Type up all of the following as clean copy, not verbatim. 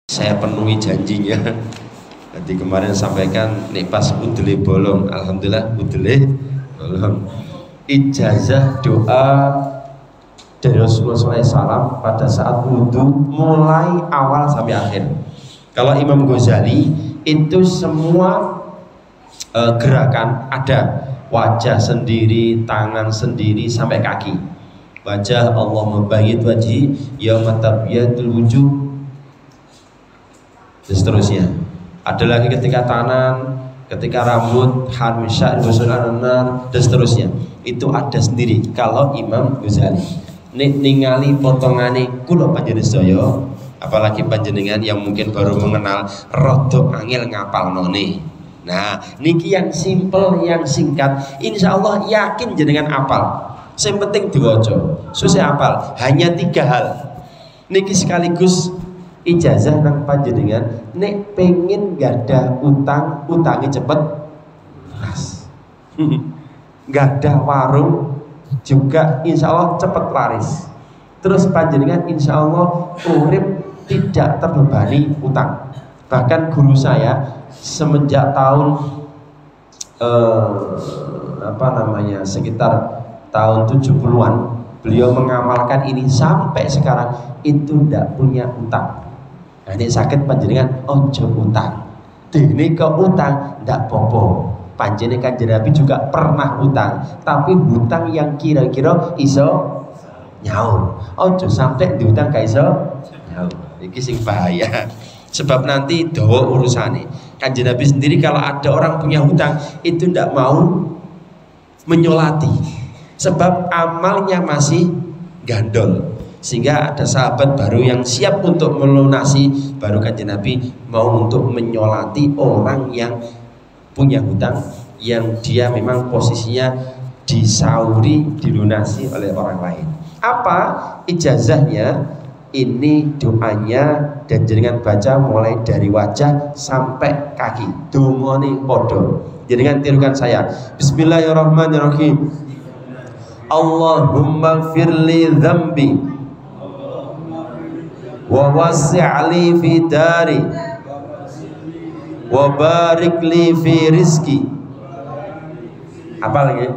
saya penuhi janjinya. Nanti kemarin sampaikan nih pas udele bolong, alhamdulillah udele bolong. Ijazah doa dari Rasulullah SAW pada saat wudhu mulai awal sampai akhir. Kalau Imam Ghazali itu semua gerakan ada, wajah sendiri, tangan sendiri sampai kaki. Wajah Allah membayit wajhi yauma tabyadul wujuh, dan seterusnya. Ada lagi ketika tangan, ketika rambut, harmisya, dan seterusnya. Itu ada sendiri kalau Imam Ghazali. Ningali potongane kula panjenengan sedaya, apalagi panjenengan yang mungkin baru mengenal rodok angel ngapal none. Nah, niki yang simple, yang singkat, insya Allah yakin jenengan apal. Yang penting diwaca, susah apal. Hanya 3 hal. Niki sekaligus ijazah nang panjenengan. Nek pengen gadah utang, utangnya cepet lunas. Gadah warung juga insya Allah cepet laris. Terus panjenengan insya Allah urip tidak terbebani utang. Bahkan guru saya semenjak tahun sekitar tahun 70-an beliau mengamalkan ini sampai sekarang itu tidak punya utang. Nah, ini sakit panjenengan ojo utang. Dene ke utang ndak popo. Panjenengan Kanjeng Nabi juga pernah utang, tapi hutang yang kira-kira iso nyaur. Ojo sampai diutang gak iso nyaur. Iki sing bahaya. Sebab nanti dawa urusane. Kanjeng Nabi sendiri kalau ada orang punya hutang itu ndak mau menyolati. Sebab amalnya masih gandol. Sehingga ada sahabat baru yang siap untuk melunasi, baru Kanjeng Nabi mau untuk menyolati orang yang punya hutang yang dia memang posisinya disauri, dilunasi oleh orang lain. Apa ijazahnya? Ini doanya dan jenengan baca mulai dari wajah sampai kaki. Dungone podo. Jenengan tirukan saya. Bismillahirrahmanirrahim. Allahumma firli dzambi wa wasi'li fi dari wa barik li fi rizki. Apa lagi?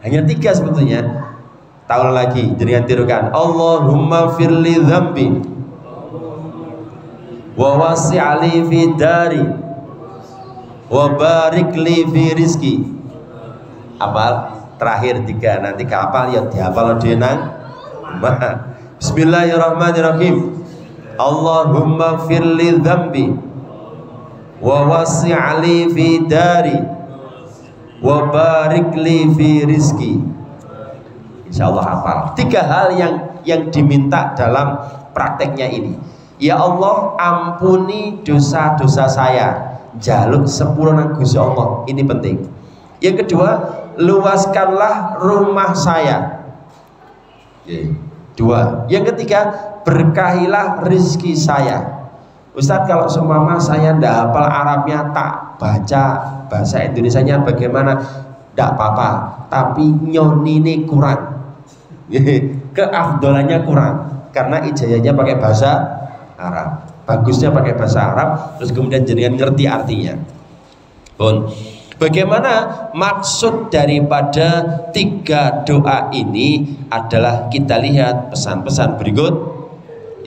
Hanya 3 sebetulnya. Tahun lagi jenengan tirukan. Allahumma firli dzambi wa wasi'li fi dari wa barik li fi rizki. Apal? Terakhir 3, nanti kapal ya dihafal denang. Bismillahirrahmanirrahim. Allahumma firli dzambi wa wasi'li fi dari wa barik li fi rizki. Insyaallah hafal. 3 hal yang diminta dalam prakteknya ini. Ya Allah, ampuni dosa-dosa saya. Jaluk sepuro nang Gusti Allah. Ini penting. Yang kedua, luaskanlah rumah saya. 2. Yang ketiga, berkahilah rizki saya. Ustadz, kalau seumpama saya ndak hafal Arabnya, tak baca bahasa Indonesianya bagaimana? Ndak apa-apa, tapi nyonine kurang. Keafdolannya kurang karena ijazahnya pakai bahasa Arab. Bagusnya pakai bahasa Arab, terus kemudian jenengan ngerti artinya. Pun bagaimana maksud daripada 3 doa ini adalah kita lihat pesan-pesan berikut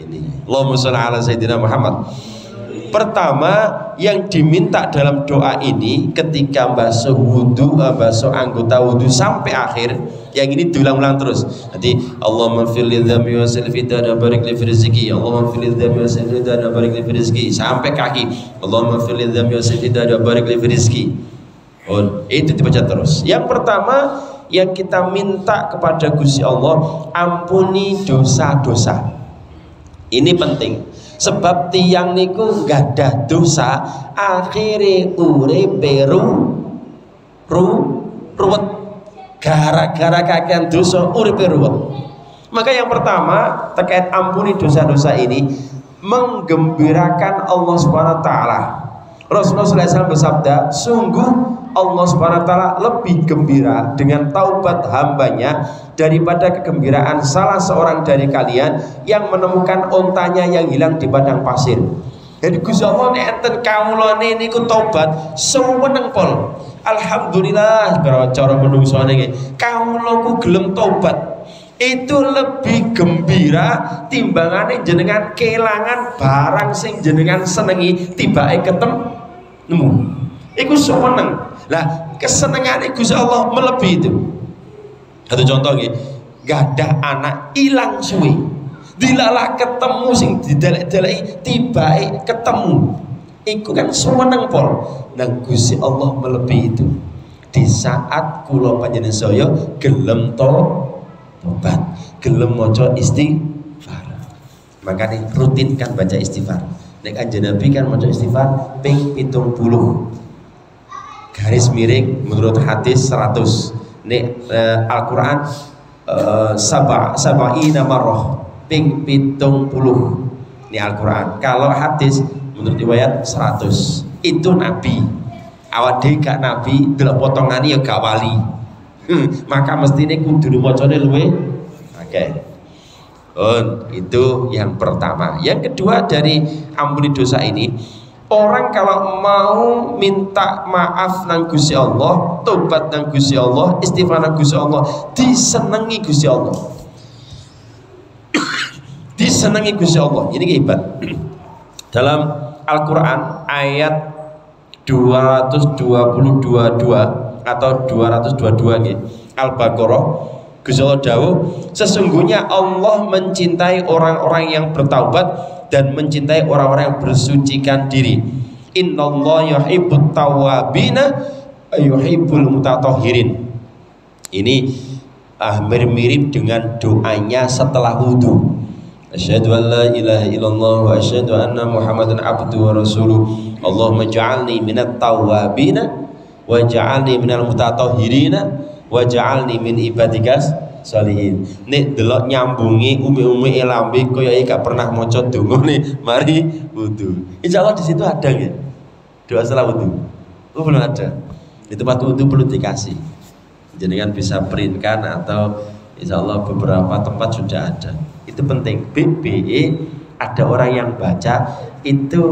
ini. Allahumma sholli ala sayyidina Muhammad. Pertama yang diminta dalam doa ini ketika basuh wudu, basuh anggota wudu sampai akhir, yang ini diulang-ulang terus. Nanti Allahumma fil dzambi wa silfi dana barik li rizqi. Allahumma fil dzambi wa silfi dana barik li rizqi sampai kaki. Allahumma fil dzambi wa silfi dana barik li rizqi. Oh, itu dibaca terus. Yang pertama yang kita minta kepada Gusti Allah, ampuni dosa-dosa. Ini penting. Sebab tiang niku gak ada dosa, akhirnya uripe ruwet. Gara-gara kakean dosa uripe ruwet. Maka yang pertama terkait ampuni dosa-dosa ini, menggembirakan Allah Subhanahu wa taala. Rasulullah SAW bersabda, sungguh Allah Subhanahu wa taala lebih gembira dengan taubat hambanya daripada kegembiraan salah seorang dari kalian yang menemukan ontanya yang hilang di padang pasir. Jadi Gusti Allah enten kawulane niku tobat seweneng pol. Alhamdulillah cara menungsone iki. Kawulaku gelem tobat. Itu lebih gembira timbangane jenengan kelangan barang sing jenengan senengi tibake ketemu. Iku seweneng. Lah kesenengane Gusti Allah melebihi itu. Satu contoh nggih, gadah anak ilang suwi. Dilalah ketemu sing didelek-deleki tibake ketemu. Iku kan seweneng pol. Nah Gusti Allah melebihi itu. Di saat kula panjenengan saya gelem tobat, gelem maca istighfar. Makanya rutinkan baca istighfar. Nek Kanjeng Nabi kan maca istighfar ping 70. Garis miring menurut hadis 100. Nek Al-Qur'an sab'ina marrah ping 70. Ini Al-Qur'an. Kalau hadis menurut riwayat 100. Itu Nabi. Awak dhewe gak Nabi, delok potongane ya gak wali. Maka mestine kudu macane luwe akeh. Itu yang pertama. Yang kedua dari ampuni dosa ini, orang kalau mau minta maaf nang Gusti Allah, tobat nang Gusti Allah, istighfar nang Gusti Allah, disenengi Gusti Allah. Disenengi Gusti Allah. Ini hebat. Dalam Al-Qur'an ayat 222 atau 222 nggih. Al-Baqarah Gusti Allah dawuh, sesungguhnya Allah mencintai orang-orang yang bertaubat dan mencintai orang-orang yang bersucikan diri. Innallaha yuhibbut tawwabina yuhibbul mutatahhirin. Ini mirip dengan doanya setelah wudu. Asyhadu an la ilaha illallah wa asyhadu anna Muhammadan abduhu wa rasuluh. Allahumma ja'alni minat tawwabina wa ja'alni minal mutatahhirina wa ja'alni min ibadikas sholihin. Nek delok nyambungi umi-umi lambe koyo gak pernah maca donga nih mari wudu. Insyaallah di situ ada nggih. Doa setelah wudu. Oh, belum ada. Di tempat wudu perlu dikasih. Jenengan bisa printkan atau insyaallah beberapa tempat sudah ada. Itu penting. BBE ada orang yang baca itu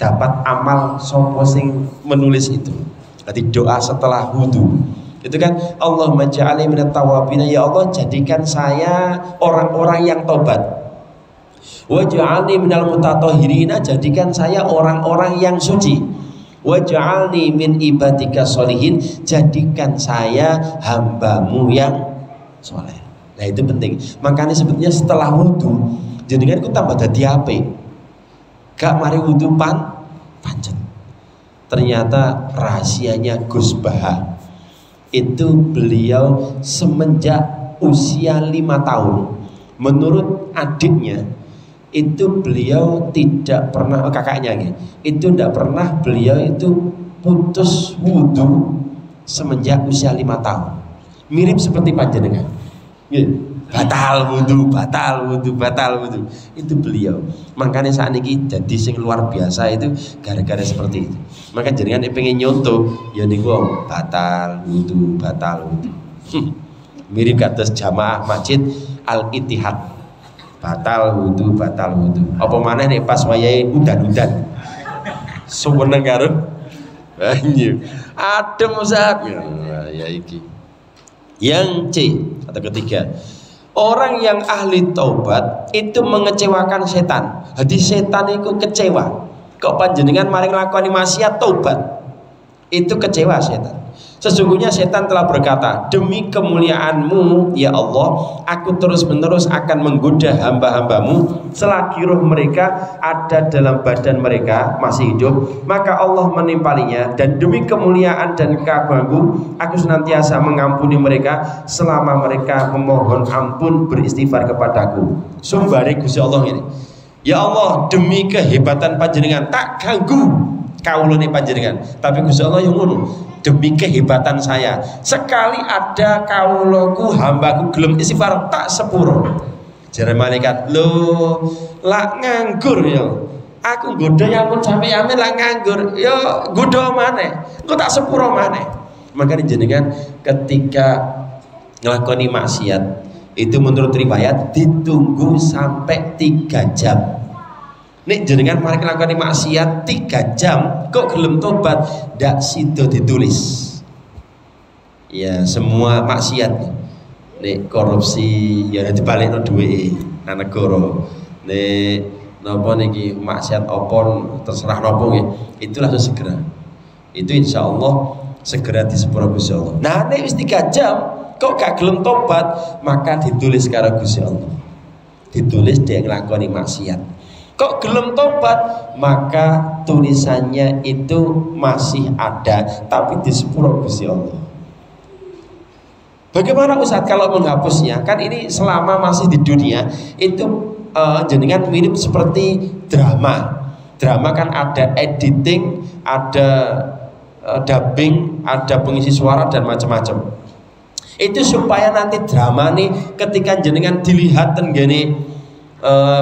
dapat amal sapa sing menulis itu. Berarti doa setelah wudu. Itu kan Allahumma ja'alni minat tawwabin, ya Allah jadikan saya orang-orang yang tobat. Wa ja'alni minal mutatahhirina, jadikan saya orang-orang yang suci. Wa ja'alni min ibadika sholihin, jadikan saya hambamu yang soleh. Nah itu penting. Makanya sebetulnya setelah wudu jenengan ku tambah dadi apik. Gak mari wudu pancet. Ternyata rahasianya Gus Baha itu beliau semenjak usia 5 tahun, menurut adiknya itu beliau tidak pernah, kakaknya itu tidak pernah beliau itu putus wudu semenjak usia 5 tahun. Mirip seperti panjenengan. Batal wudu itu beliau. Makanya saat ini jadi sing luar biasa itu gara-gara seperti itu. Maka jenengan pengen nyontoh ya niku batal wudu. Mirip kados jamaah masjid Al-Ittihad. Batal wudu. Apa maneh nek pas wayahe udan-udan. Suweneng karo banyu. Adem Ustaz. Ya iki. Yang C atau ketiga, orang yang ahli taubat itu mengecewakan setan. Jadi setan itu kecewa. Kok panjenengan maring lakoni maksiat taubat, itu kecewa setan. Sesungguhnya setan telah berkata, demi kemuliaan-Mu ya Allah, aku terus-menerus akan menggoda hamba-hambamu selagi roh mereka ada dalam badan mereka masih hidup, maka Allah menimpalinya, dan demi kemuliaan dan keagunganku aku senantiasa mengampuni mereka selama mereka memohon ampun beristighfar kepadaku. Sumbari Gusti Allah ini, ya Allah demi kehebatan panjenengan tak ganggu kaulane panjenengan, tapi Gusti Allah yang ngono, demi kehebatan saya sekali ada kaulaku hambaku gelem istighfar tak sepuro. Jare malaikat, lho lak nganggur ya, aku nggodha ampun sampe amin lak nganggur ya nggodha maneh engko tak sepuro maneh. Makanya jenengan ketika nglakoni maksiat itu menurut riwayat ditunggu sampai 3 jam. Nek jenengan mari nglakoni maksiat 3 jam kok gelem tobat, ndak sido ditulis. Ya semua maksiat. Nek korupsi ya dibalekno duweke nang negara. Nek napa niki maksiat opon terserah napa nggih, itu langsung segera. Itu insyaallah segera disepuro Gusti Allah. Nah nek wis 3 jam kok gak gelem tobat, maka ditulis karo Gusti Allah. Ditulis dia nglakoni maksiat. Kok gelem tobat, maka tulisannya itu masih ada tapi di sepuro Gusti Allah. Bagaimana Ustaz kalau menghapusnya? Kan ini selama masih di dunia itu jenengan mirip seperti drama. Drama kan ada editing, ada dubbing, ada pengisi suara dan macam-macam. Itu supaya nanti drama nih ketika jenengan dilihat tenggene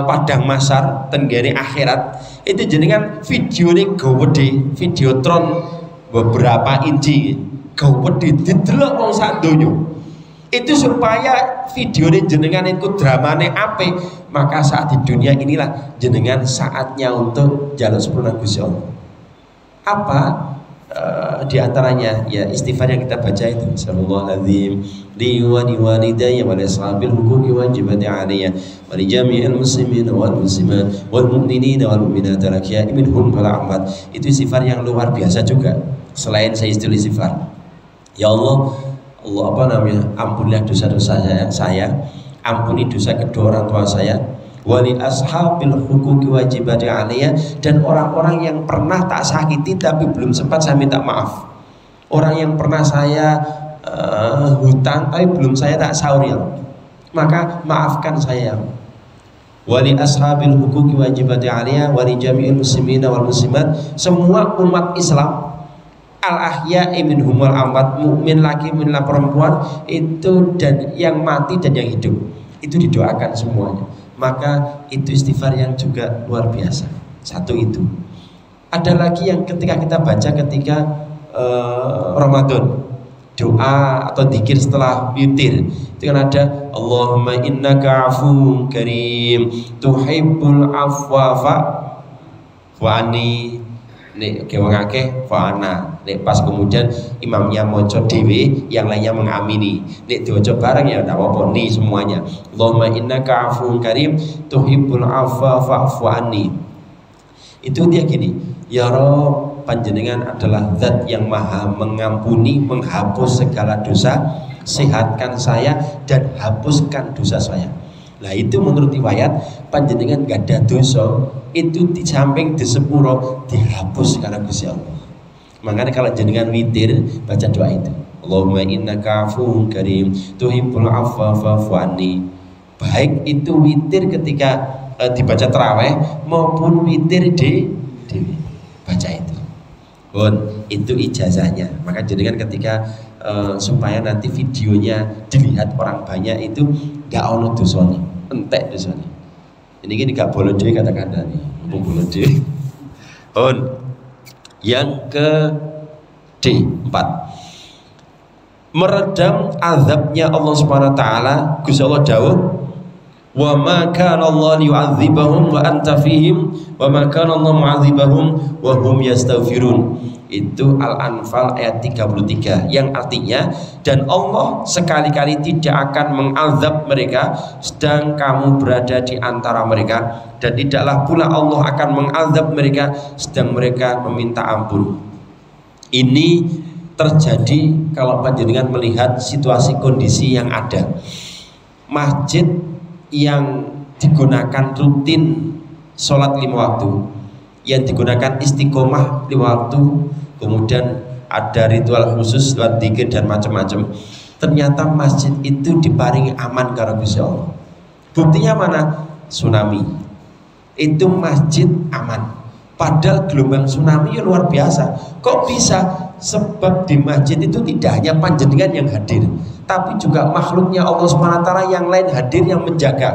padang mahsyar tenggene akhirat itu jenengan video nih gawede, videotron beberapa inci gawede didelok wong sak donya. Itu supaya video nih jenengan itu dramane ape, maka saat di dunia inilah jenengan saatnya untuk jaluk sepuluh Gusti Allah. Apa di antaranya ya istighfar yang kita baca itu sallallahu alaihi li wa walidayya wa lishabil huquqi wajibati alayya wa li jami'il muslimin wal muslimat wal mu'minina wal mu'minat al-ahya'i minhum wal amwat. Itu istighfar yang luar biasa juga. Selain saya istighfar, ya Allah, Allah apa namanya, ampunilah dosa-dosa saya, ampuni dosa kedua orang tua saya, wali ashabil huquqi wajibati alayya, dan orang-orang yang pernah tak sakiti tapi belum sempat saya minta maaf, orang yang pernah saya hutang tapi belum saya tak sauril, maka maafkan saya. Wali ashabil huquqi wajibati alayya wali jami'il muslimina wal muslimat, semua umat Islam al-ahya'i minhum wal amwat, mukmin laki mukmin perempuan itu, dan yang mati dan yang hidup itu didoakan semuanya. Maka itu istighfar yang juga luar biasa. Satu itu. Ada lagi yang ketika kita baca ketika Ramadan, doa atau dzikir setelah witir, itu kan ada Allahumma innaka afuwun karim tuhibbul afwa fa'ani. Nek wong akeh fa'ana. Nek pas kemudian imamnya maca dhewe, yang lainnya mengamini. Nek diwaca bareng ya ndak apa-apa ni semuanya. Allahumma innaka afuwun karim tuhibbul afwa fa'fu anni. Itu dia gini, ya Rabb, panjenengan adalah zat yang maha mengampuni, menghapus segala dosa, sehatkan saya dan hapuskan dosa saya. Nah itu menurut riwayat panjenengan gak ada dosa, itu di samping di sepuro dihapus karena Gusti Allah. Makanya kalau jenengan witir baca doa itu, Allahumma innaka afuwun karim tuhibbul afwa fa'fu anni. Baik itu witir ketika dibaca tarawih maupun witir di baca itu. Itu ijazahnya. Maka jenengan ketika supaya nanti videonya dilihat orang banyak itu gak ono dosanya, entek dosanya. Ini gak boleh dhewe kata-kata nih, boleh dhewe. Yang ke D4, meredam azabnya Allah Subhanahu wa taala. Gusti Allah dawuh, wa ma kana Allah liyu'adzibahum wa anta fihim wa ma kana Allah mu'adzibahum wa hum yastaghfirun. Itu Al-Anfal ayat 33, yang artinya, dan Allah sekali-kali tidak akan mengazab mereka sedang kamu berada di antara mereka, dan tidaklah pula Allah akan mengazab mereka sedang mereka meminta ampun. Ini terjadi kalau panjenengan melihat situasi kondisi yang ada. Masjid yang digunakan rutin sholat 5 waktu, yang digunakan istiqomah 5 waktu, kemudian ada ritual khusus lewat dzikir dan macam-macam, ternyata masjid itu diparingi aman karena Gusti Allah. Buktinya mana? Tsunami. Itu masjid aman, padahal gelombang tsunami ya luar biasa. Kok bisa? Sebab di masjid itu tidak hanya panjenengan yang hadir, tapi juga makhluknya Allah SWT yang lain hadir yang menjaga,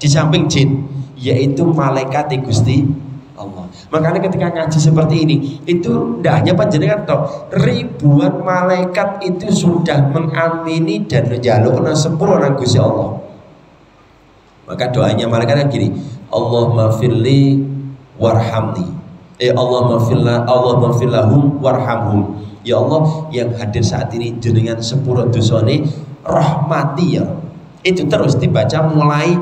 di samping jin, yaitu malaikat Gusti Allah. Makanya ketika ngaji seperti ini, itu tidak hanya panjenengan toh, ribuan malaikat itu sudah mengamini dan menjalukna sepuluh nang Gusti Allah. Maka doanya malaikat gini, Allahumma firli warhamni. Allahumma fillahum warhamhum. Ya Allah yang hadir saat ini jenengan sepuro dosane rahmati ya. Itu terus dibaca mulai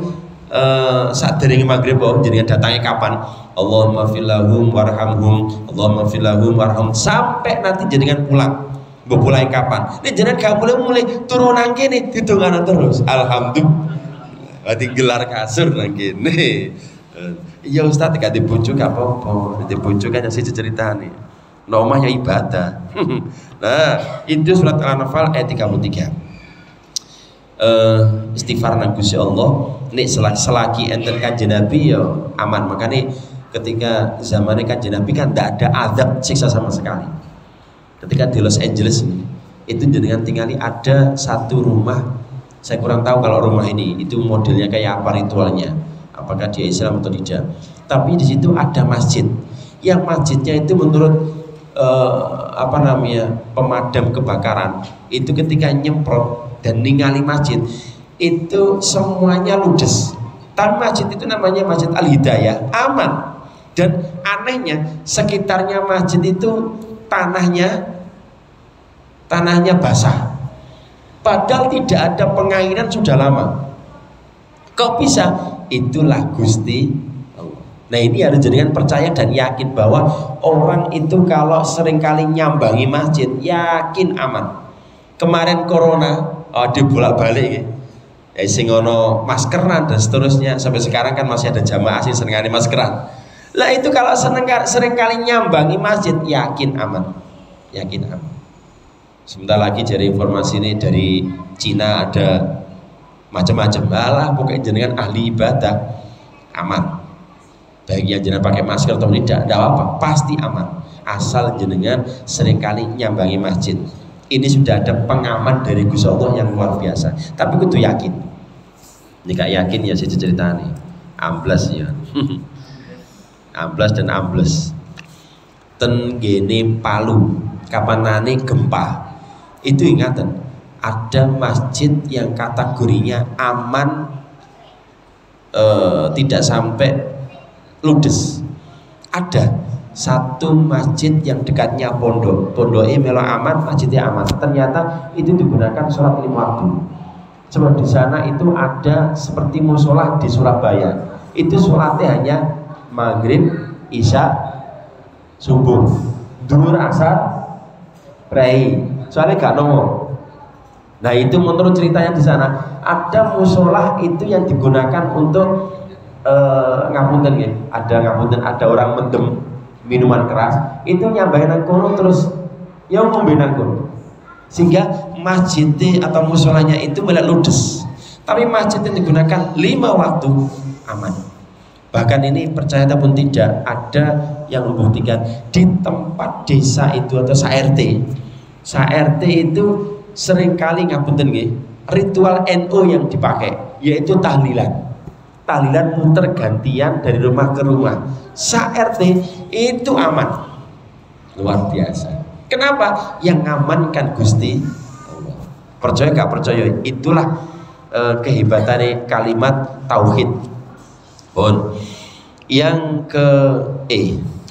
saat dari maghrib jenengan datangnya kapan? Allahumma fillahum warhamhum, Allahumma fillahum warhamhum sampai nanti jenengan pulang. Mulai kapan? Ini jenengan gak mulai turun nang kene didongano terus. Alhamdulillah. Berarti gelar kasur nang kene. Iya Ustaz gak dibojo gak apa-apa. Dibojo kan yang siji ceritane. Nomah ya ibadah. Nah, itu surat Al-Anfal ayat 33. Istighfar nang Gusti Allah. Nek selagi enten Kanjeng Nabi ya aman. Makanya ketika zamannya Kanjeng Nabi kan tidak ada azab siksa sama sekali. Ketika di Los Angeles itu jenengan tinggali ada satu rumah, saya kurang tahu kalau rumah ini itu modelnya kayak apa ritualnya, apakah dia Islam atau tidak. Tapi di situ ada masjid, yang masjidnya itu menurut pemadam kebakaran itu ketika nyemprot dan ningali masjid itu semuanya ludes. Dan masjid itu namanya Masjid Al-Hidayah, aman. Dan anehnya sekitarnya masjid itu tanahnya basah, padahal tidak ada pengairan sudah lama. Kok bisa? Itulah Gusti Allah. Nah ini harus jadikan percaya dan yakin bahwa orang itu kalau seringkali nyambangi masjid yakin aman. Kemarin corona dibolak-balik ya sing ono maskeran dan seterusnya, sampai sekarang kan masih ada jamaah sing senengane maskeran. Lah itu kalau seringkali nyambangi masjid yakin aman, yakin aman. Sebentar lagi dari informasi ini dari Cina ada macam-macam. Alah pokoknya jenengan ahli ibadah aman. Baik yang jenengan pakai masker atau tidak apa-apa, pasti aman. Asal jenengan seringkali nyambangi masjid. Ini sudah ada pengaman dari Gusti Allah yang luar biasa. Tapi kudu yakin. Ini gak yakin ya saya cerita nih. Amblas ya. Amblas dan ambles. Tenggene Palu kapanane gempa itu ingatan ada masjid yang kategorinya aman, tidak sampai ludes. Ada satu masjid yang dekatnya pondoknya melo aman, masjidnya aman. Ternyata itu digunakan sholat 5 waktu. Sebab di sana itu ada seperti musola di Surabaya. Itu sholatnya hanya maghrib, isya, subuh, duhur, asar, prei. Soalnya gak nomor. Nah itu menurut ceritanya di sana ada musola itu yang digunakan untuk ngapunten ya. Ada orang mendem minuman keras itu nyambahin nang kono terus yang ngombe nang kono. Sehingga masjidnya atau musolanya itu malah ludes. Tapi masjid yang digunakan 5 waktu aman. Bahkan ini percaya ataupun tidak ada yang membuktikan di tempat desa itu atau sa-RT itu seringkali ngapunten nggih, ritual NU yang dipakai yaitu tahlilan muter gantian dari rumah ke rumah. Sa-RT itu aman, luar biasa. Kenapa? Yang ngamankan Gusti Allah. Percaya gak percaya, itulah kehebatannya kalimat tauhid. Yang ke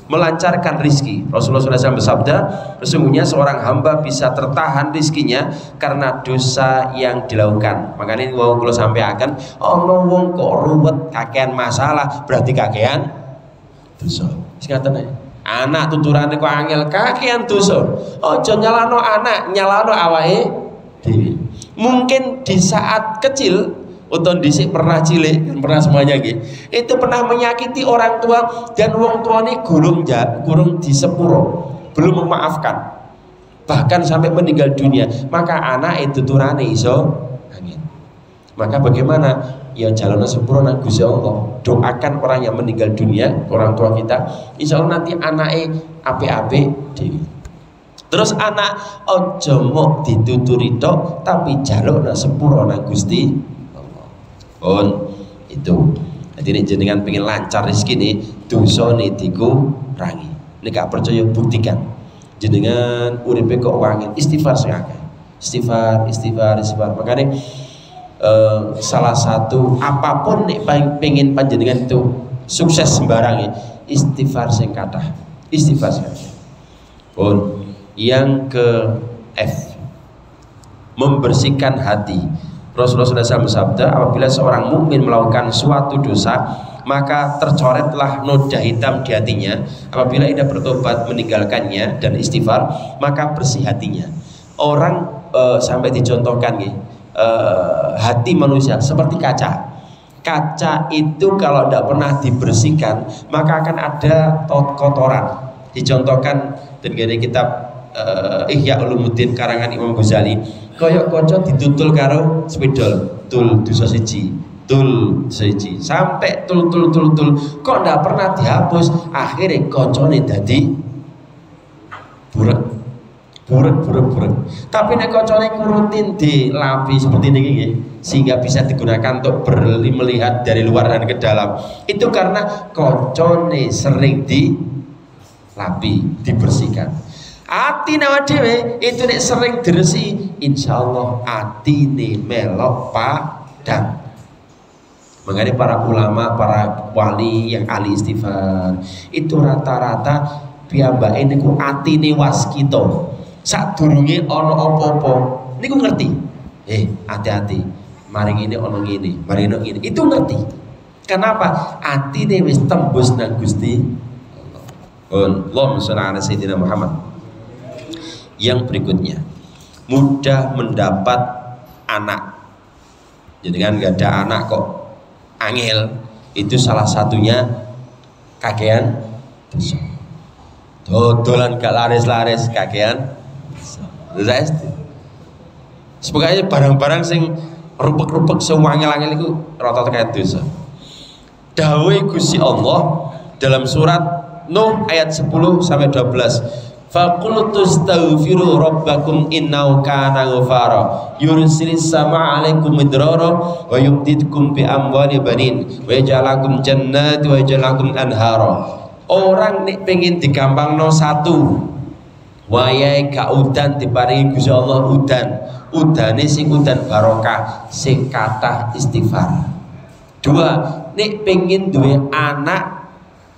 melancarkan rizki. Rasulullah SAW bersabda, sesungguhnya seorang hamba bisa tertahan rizkinya karena dosa yang dilakukan. Makanya ini kalau sampai akan wong kok ruwet kakean masalah, berarti kakean dosa. Anak tuturane kok angel kakean dosa. Ojo nyalano anak, nyalano awake dhewe. Mungkin di saat kecil Uton dhisik pernah cilik, pernah semuanya gitu. Itu pernah menyakiti orang tua dan wong tua ini gurung di sepuro, belum memaafkan, bahkan sampai meninggal dunia. Maka anak itu turane iso angin. Maka bagaimana? Ya jalan sepuro nang Gusti Allah. Doakan orang yang meninggal dunia, orang tua kita. Insya Allah nanti anake apik-apik dewi. Terus anak ojo mok dituturi tok, tapi jaluk nang sepuro nang Gusti itu. Jadi ini jenengan pengen lancar rezeki nih, dosa nih dikurangi. Ini gak percaya buktikan. Jenengan uripe kok wangi, istighfar sekali. Istighfar. Makanya salah satu apapun nih pengen panjenengan itu sukses sembarang istighfar sing kathah. Istighfar sing kathah. Pun yang ke F, membersihkan hati. Rasulullah SAW bersabda, apabila seorang mukmin melakukan suatu dosa, maka tercoretlah noda hitam di hatinya. Apabila ia bertobat meninggalkannya dan istighfar, maka bersih hatinya. Orang sampai dicontohkan nih, hati manusia seperti kaca. Kaca itu kalau tidak pernah dibersihkan, maka akan ada kotoran. Dicontohkan dengan kitab Ihya Ulumuddin karangan Imam Ghazali, koyok kaca ditutul karo spidol, tul dosa siji, tul siji, sampai tul kok ndak pernah dihapus, akhirnya kacane dadi burek. Tapi nek kacane rutin dilapi seperti ini nggih, sehingga bisa digunakan untuk melihat dari luar dan ke dalam. Itu karena kacane sering dilapi, dibersihkan. Ati awake dhewe itu nek sering diresi, insyaallah atine melok padang. Makanya para ulama, para wali yang ahli istighfar itu rata-rata piyambake niku atine waskita. Sadurunge ana apa-apa niku ngerti. Hati-hati. Maring ini ana ngene, maring ngene. Itu ngerti. Kenapa? Atine wis tembus nang Gusti Allah. Allahumma shalli ala sayyidina Muhammad. Yang berikutnya, mudah mendapat anak. Jadi kan gak ada anak kok angel, itu salah satunya kakean dodolan gak laris-laris kakean. Sebagainya barang-barang sing rupek-rupek sewangil-angil itu rata-rata kayak dosa. Dawai Gusti Allah dalam surat Nuh ayat 10 sampai 12. Faqultu astaghfiru rabbakum innahu kana ghafara yursilis sama 'alaikum midrara wa yumdidkum bi amwali banin wa yaj'alakum jannati wa yaj'alakum anhara. Orang nek pengen digampangno satu wayahe gak udan diparingi Gusti Allah udan. Udane sing udan barokah, sing kathah istighfar. Dua, nek pengen duwe anak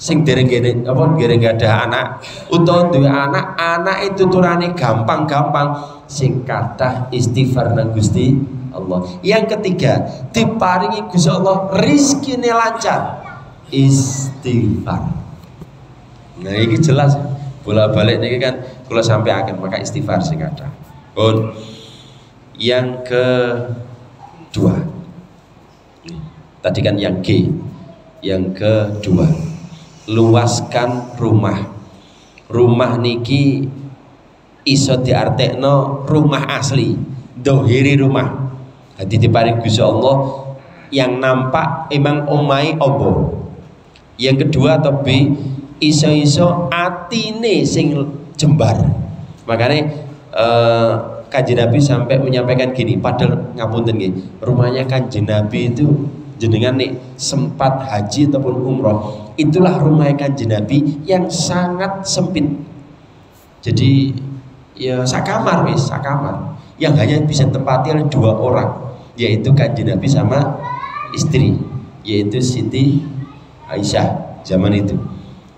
sing dereng ada anak, utawa duwe anak itu turane gampang-gampang, sing kathah istighfar nang Gusti Allah. Yang ketiga, diparingi Gusti Allah rizkine lancar, istighfar. Nah ini jelas bola-balik niki kan kula sampai akan maka istighfar sing kathah. Pun yang kedua, tadi kan yang G, yang kedua, luaskan rumah. Rumah niki iso diartekno rumah asli, dohiri rumah. Jadi diparing Gusti Allah yang nampak emang omai obo. Yang kedua atau B, iso-iso atine sing jembar. Makanya Kanjeng Nabi sampai menyampaikan gini, padahal ngapunten nggih, rumahnya Kanjeng Nabi itu jenengan nih sempat haji ataupun umroh, itulah rumah Kanjeng Nabi yang sangat sempit. Jadi ya sakamar wis, sakamar yang hanya bisa tempati oleh 2 orang, yaitu Kanjeng Nabi sama istri, yaitu Siti Aisyah zaman itu.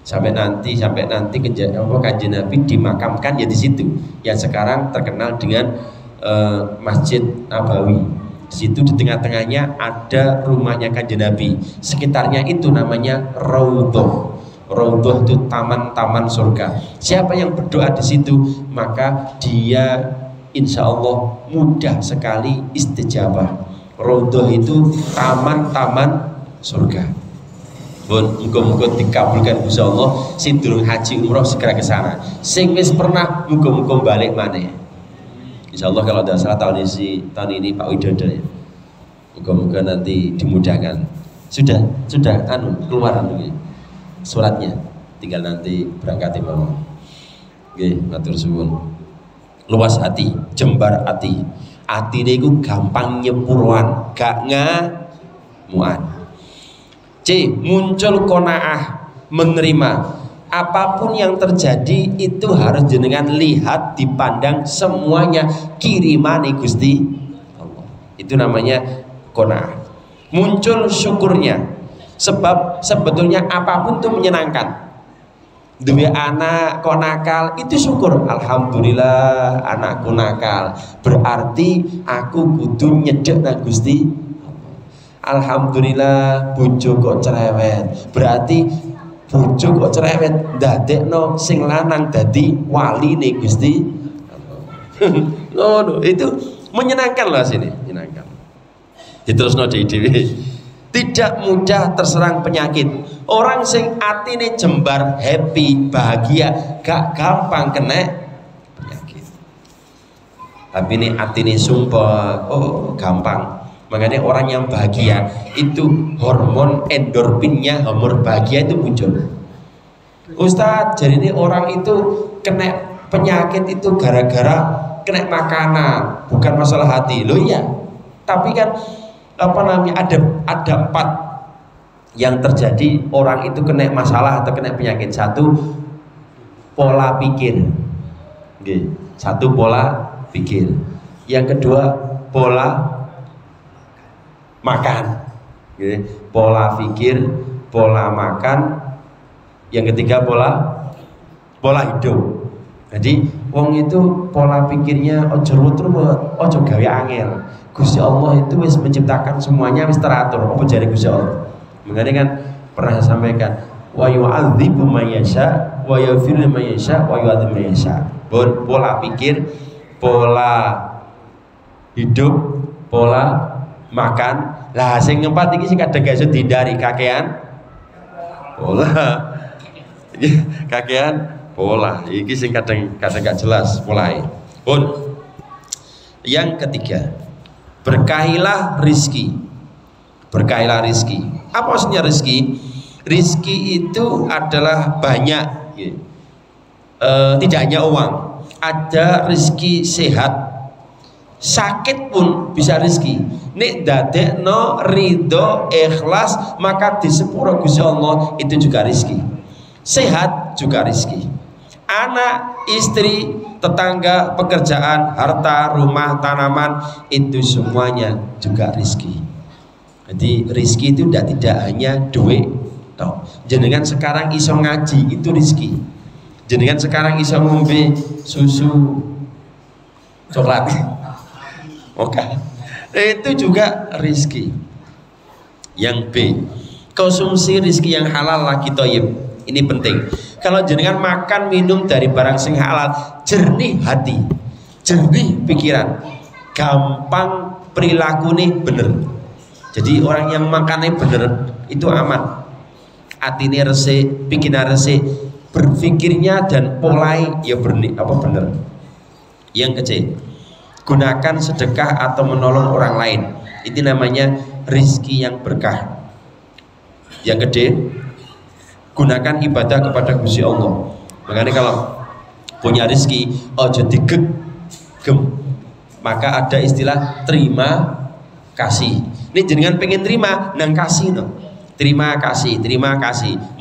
Sampai nanti Kanjeng Nabi dimakamkan ya di situ, yang sekarang terkenal dengan Masjid Nabawi. Di situ di tengah-tengahnya ada rumahnya Kanjeng Nabi. Sekitarnya itu namanya Raudhah. Raudhah itu taman-taman surga. Siapa yang berdoa di situ, maka dia insya Allah mudah sekali istijabah. Raudhah itu taman-taman surga. Muga-muga dikabulkan Gusti Allah. Sing durung haji umroh segera ke sana. Sing wis pernah muga-muga balik maneh. Insyaallah kalau tidak salah tahun ini Pak Widodo ya. Muga-muga nanti dimudahkan. Sudah keluar suratnya. Tinggal nanti berangkat Imam. Nggih, matur suwun. Luas hati, jembar hati. Atine iku gampang nyepuruan, gak ngamuan. C. Muncul qanaah, menerima apapun yang terjadi itu harus jenengan lihat, dipandang semuanya kirimane Gusti Allah. Itu namanya qanaah. Muncul syukurnya. Sebab sebetulnya apapun itu menyenangkan. Duwe anak kok nakal itu syukur, alhamdulillah anakku nakal, berarti aku kudu nyedek nang Gusti. Alhamdulillah bojo kok cerewet, berarti bojo kok cerewet ndadekno sing lanang dadi waline Gusti. No, itu menyenangkan lah sini, menyenangkan. Diterusno dhewe. Tidak mudah terserang penyakit. Orang sing atine jembar, happy, bahagia, gak gampang kena penyakit. Tapi ini atine sumpah, oh gampang. Makanya orang yang bahagia itu hormon endorfinnya, hormon bahagia itu muncul. Ustadz, jadi ini orang itu kena penyakit itu gara-gara kena makanan, bukan masalah hati. Loh iya, tapi kan ada 4 yang terjadi orang itu kena masalah atau kena penyakit. 1, pola pikir. Oke. 1, pola pikir. Yang kedua, pola makan. Oke. Pola pikir, pola makan. Yang ketiga, pola hidup. Jadi wong itu pola pikirnya ojo ruwet, ojo gawe angel. Gusti Allah itu wis menciptakan semuanya wis teratur. Apa jare Gusti Allah? Makanya kan pernah saya sampaikan, wa yu'adzibu man yasha wa yaghfiru liman yasha wa yu'adzibu man yasha. Pola pikir, pola hidup, pola makan. Lah sing ngempat iki sing kadang gak iso dihindari, kakean pola. Kakean pola. Iki sing kadang gak jelas polae. Yang ketiga, berkahilah rizki. Berkahilah rizki. Apa maksudnya rizki? Rizki itu adalah banyak, tidak hanya uang. Ada rizki sehat, sakit pun bisa rizki. Nek dadekno ridho ikhlas maka di sepuro Gusti Allah itu juga rizki. Sehat juga rizki. Anak, istri, tetangga, pekerjaan, harta, rumah, tanaman, itu semuanya juga rizki. Jadi rizki itu tidak hanya duit. Jenengan sekarang iso ngaji itu rizki. Jenengan sekarang iso ngombe susu coklat, oke, itu juga rizki. Yang B, konsumsi rizki yang halal lagi thayyib. Ini penting. Kalau jenengan makan minum dari barang sing halal, jernih hati, jernih pikiran, gampang perilaku nih bener. Jadi orang yang makannya bener itu aman. Atine resik, pikiran resik, berpikirnya dan polai ya bener. Yang kecil, gunakan sedekah atau menolong orang lain. Itu namanya rizki yang berkah. Yang gede, gunakan ibadah kepada Gusti Allah. Makanya kalau punya rizki, ojo digegem. Maka ada istilah terima kasih. Ini jenengan pengen terima, nang kasih no. Terima kasih,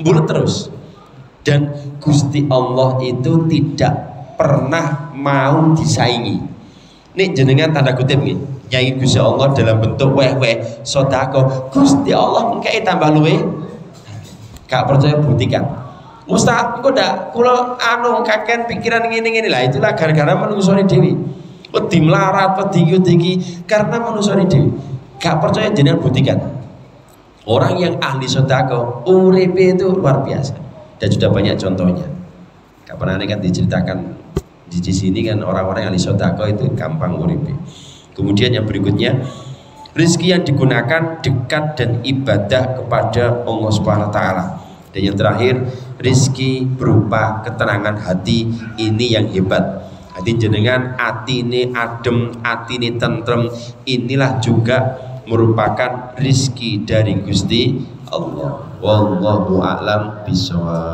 bulat terus. Dan Gusti Allah itu tidak pernah mau disaingi. Ini jenengan tanda kutip nih, nyai Gusti Allah dalam bentuk weh-weh sodako. Gusti Allah mengkai tambah luwe. Gak percaya buktikan. Ustaz, kok ndak kula kaken pikiran ngene-ngene lah, itulah gara-gara manungsane dhewe. Wedi melarat, wedi karena manungsane dhewe. Gak percaya jenengan buktikan. Orang yang ahli sedekah uripe itu luar biasa dan sudah banyak contohnya. Gak pernah kan diceritakan di sini kan orang-orang yang ahli sedekah itu gampang uripe. Kemudian yang berikutnya, rizki yang digunakan dekat dan ibadah kepada Allah Subhanahu wa taala. Dan yang terakhir, rizki berupa ketenangan hati, ini yang hebat. Hati jenengan atine adem, atine tentrem, inilah juga merupakan rizki dari Gusti Allah. Wallahu a'lam bishawab.